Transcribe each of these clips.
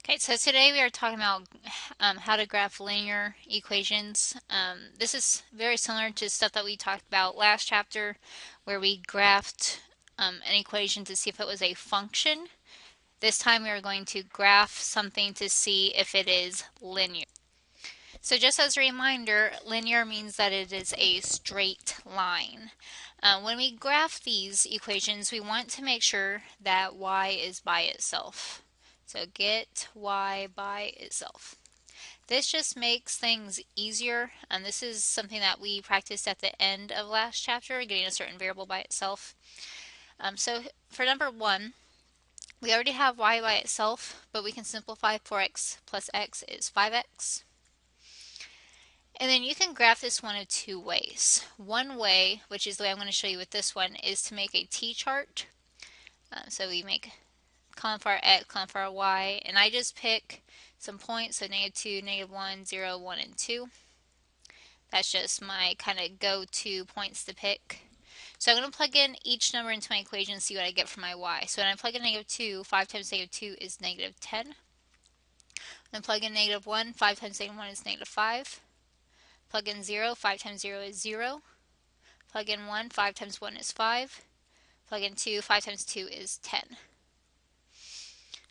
Okay, so today we are talking about how to graph linear equations. This is very similar to stuff that we talked about last chapter, where we graphed an equation to see if it was a function. This time we are going to graph something to see if it is linear. So just as a reminder, linear means that it is a straight line. When we graph these equations, we want to make sure that y is by itself. So get y by itself. This just makes things easier, and this is something that we practiced at the end of last chapter, getting a certain variable by itself. So for number 1, we already have y by itself, but we can simplify 4x plus x is 5x. And then you can graph this one of two ways. One way, which is the way I'm going to show you with this one, is to make a t-chart. So we make column for our x, column for our y, and I just pick some points, so -2, -1, 0, 1, and 2. That's just my kind of go-to points to pick. So I'm going to plug in each number into my equation and see what I get for my y. So when I plug in -2, 5 times -2 is -10. Then plug in -1, 5 times -1 is -5. Plug in 0, 5 times 0 is 0. Plug in 1, 5 times 1 is 5. Plug in 2, 5 times 2 is 10.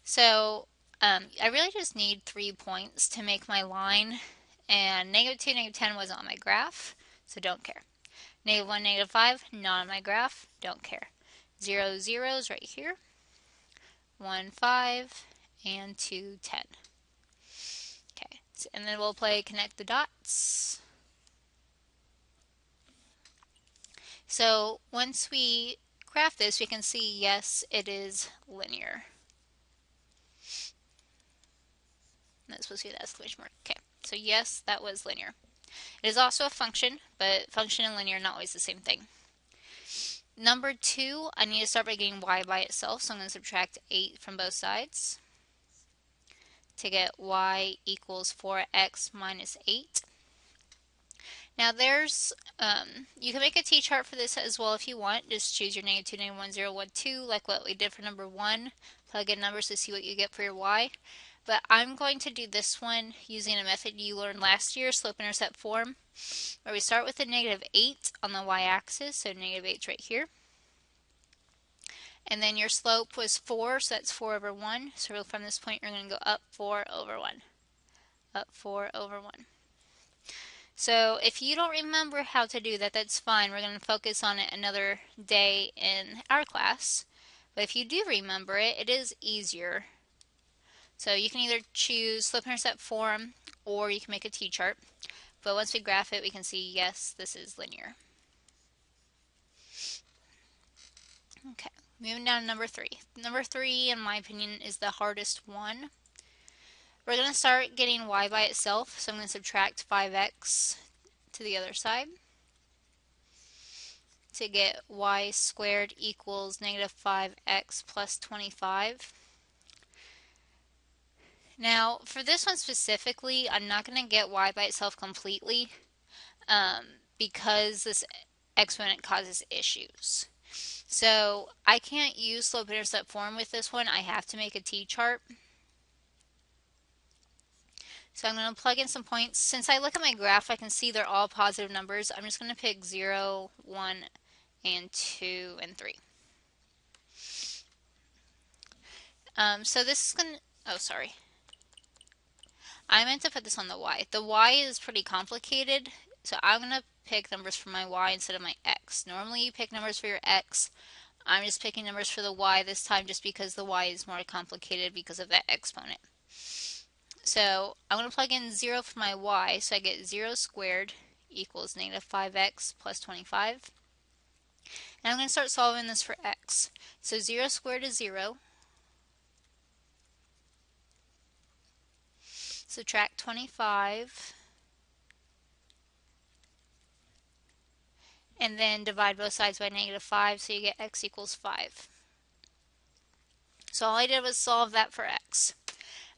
So I really just need 3 points to make my line, and -2, -10 wasn't on my graph, so don't care. -1, -5, not on my graph, don't care. 0, 0 is right here. 1, 5, and 2, 10. Okay, and then we'll play connect the dots. So once we graph this, we can see, yes, it is linear. That's supposed to be the exclamation mark. Okay, so yes, that was linear. It is also a function, but function and linear are not always the same thing. Number 2, I need to start by getting y by itself, so I'm going to subtract 8 from both sides to get y equals 4x minus 8. Now you can make a t-chart for this as well if you want. Just choose your -2, -1, 0, 1, 2, like what we did for number 1. Plug in numbers to see what you get for your y. But I'm going to do this one using a method you learned last year, slope-intercept form, where we start with a -8 on the y-axis, so -8's right here. And then your slope was 4, so that's 4 over 1. So from this point, you're going to go up 4 over 1. Up 4 over 1. So if you don't remember how to do that, that's fine. We're going to focus on it another day in our class. But if you do remember it, it is easier. So you can either choose slope-intercept form, or you can make a t-chart. But once we graph it, we can see, yes, this is linear. Okay, moving down to number 3. Number 3, in my opinion, is the hardest one. We're going to start getting y by itself, so I'm going to subtract 5x to the other side to get y squared equals -5x plus 25. Now, for this one specifically, I'm not going to get y by itself completely because this exponent causes issues. So I can't use slope-intercept form with this one. I have to make a t-chart. So I'm going to plug in some points. Since I look at my graph, I can see they're all positive numbers. I'm just going to pick 0, 1, and 2, and 3. So this is going to, oh, sorry. I meant to put this on the y. The y is pretty complicated, so I'm going to pick numbers for my y instead of my x. Normally you pick numbers for your x. I'm just picking numbers for the y this time just because the y is more complicated because of that exponent. So I'm going to plug in 0 for my y, so I get 0 squared equals -5x plus 25. And I'm going to start solving this for x. So 0 squared is 0. Subtract 25. And then divide both sides by -5, so you get x equals 5. So all I did was solve that for x.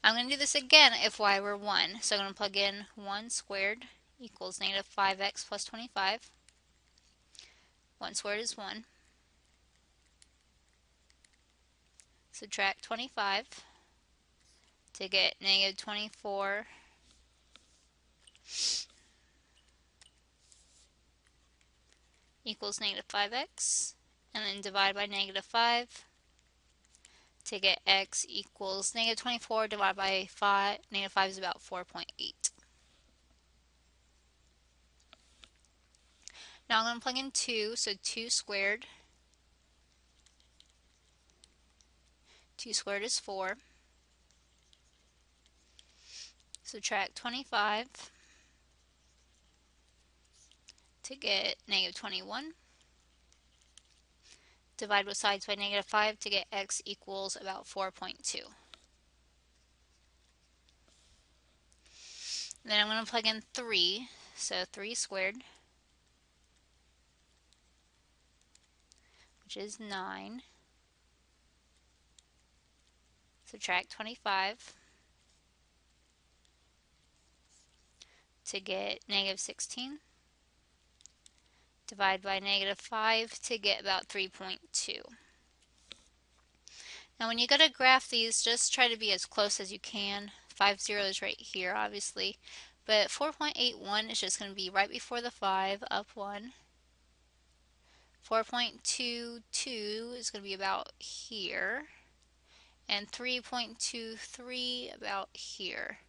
I'm going to do this again if y were 1. So I'm going to plug in 1 squared equals -5x plus 25. 1 squared is 1. Subtract 25. to get negative 24 equals negative 5x, and then divide by negative 5 to get x equals negative 24 divided by 5. Negative 5 is about 4.8. Now I'm going to plug in 2, so 2 squared. 2 squared is 4. Subtract 25 to get negative 21. Divide both sides by negative 5 to get x equals about 4.2. Then I'm going to plug in 3, so 3 squared, which is 9. Subtract 25 to get negative 16. Divide by negative 5 to get about 3.2. Now when you go to graph these, just try to be as close as you can. 5, 0 is right here, obviously. But 4.81 is just going to be right before the 5, up 1. 4.22 is going to be about here. And 3.23 about here.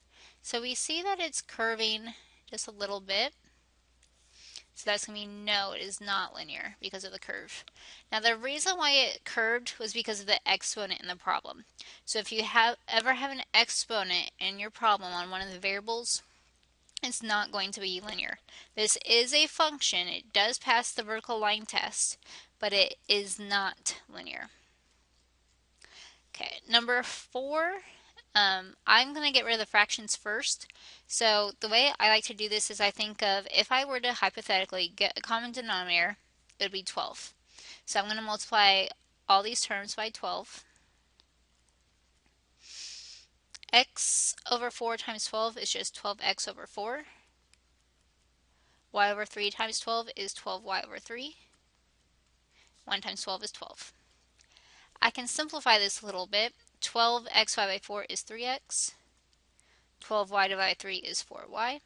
So we see that it's curving just a little bit. So that's going to be no, it is not linear because of the curve. Now the reason why it curved was because of the exponent in the problem. So if you ever have an exponent in your problem on one of the variables, it's not going to be linear. This is a function. It does pass the vertical line test, but it is not linear. Okay, number 4. I'm going to get rid of the fractions first. So the way I like to do this is I think of if I were to hypothetically get a common denominator, it would be 12. So I'm going to multiply all these terms by 12. X over 4 times 12 is just 12x over 4. Y over 3 times 12 is 12y over 3. 1 times 12 is 12. I can simplify this a little bit. 12x divided by 4 is 3x. 12y divided by 3 is 4y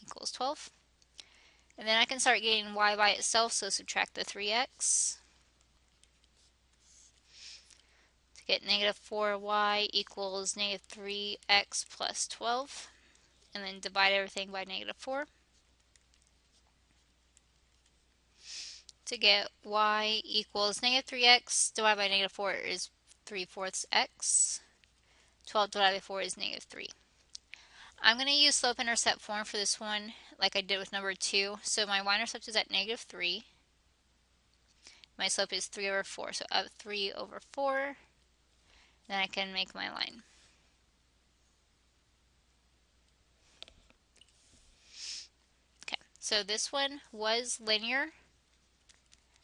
equals 12. And then I can start getting y by itself, so subtract the 3x to get negative 4y equals negative 3x plus 12. And then divide everything by negative 4 to get y equals negative 3x divided by negative 4 is 3/4 x. 12 divided by 4 is negative 3. I'm going to use slope-intercept form for this one like I did with number 2. So my y-intercept is at negative 3. My slope is 3 over 4. So up 3 over 4. Then I can make my line. Okay, so this one was linear.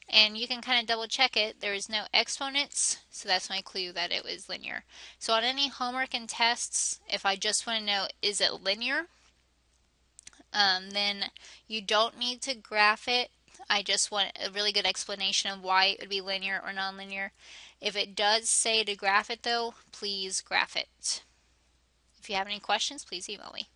And you can kind of double check it. There is no exponents, so that's my clue that it was linear. So on any homework and tests, if I just want to know, is it linear? Then you don't need to graph it. I just want a really good explanation of why it would be linear or nonlinear. If it does say to graph it though, please graph it. If you have any questions, please email me.